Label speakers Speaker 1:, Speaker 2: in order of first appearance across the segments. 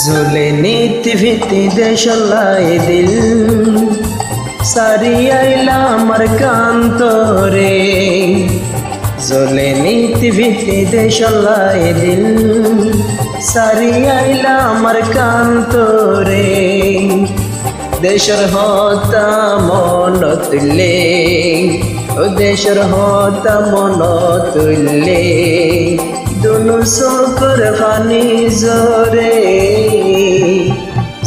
Speaker 1: ঝুলে নীতি ভিত্তি দেশলাই দিল সারিয়াইলা আমার কান্তরে ঝুলে নীতি ভিত্তি দেশলাই দিল সারিয়াইলা আমার কান্তরে দেশের হতা মন তুলে ও দেশের হতা মন তুলে দুনো চোখের পানি জরে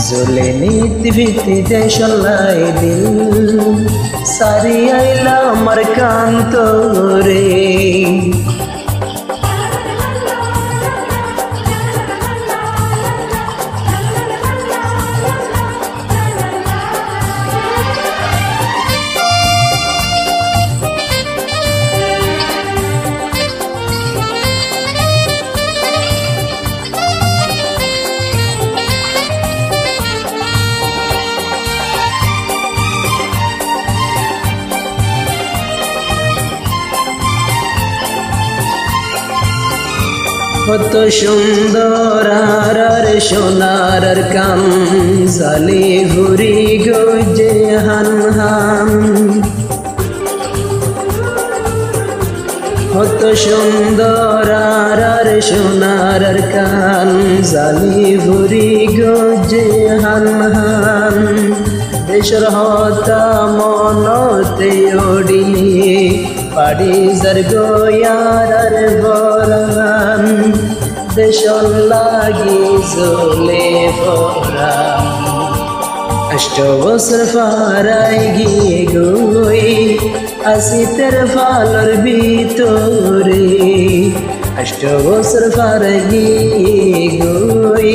Speaker 1: ঝুলে নীতি ভিত্তি দেশলাই দিল সারিয়াইলা আমার কান্তরে কত সুন্দর আর সোনার কাম জালি ঘুরি গজে হান হান কত সুন্দর আর সোনার কান জালি ঘুরি গজে হান হান দেশের হতা মনতে ওড়িলি পাড়ি যার গোয়ার বরান দেশর লাগি জ্বলে পরান 8 বছর পারাই গিয়ে গই আসিতের ফালর ভিতরে 8 বছর পারাই গিয়ে গই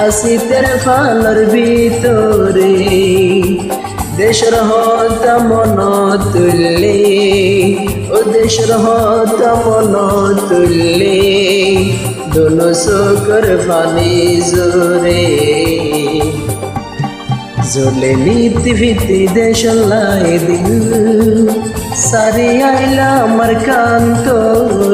Speaker 1: আসিতের ফালর ভিতরে দেশের হতা মন তুললে ও দেশের হতা মন তুললে দুনো চোখের পানি জোরে ঝুলে নীতি ভিত্তি দেশলাই দিল সারিয়াইলা আমার কান্তরে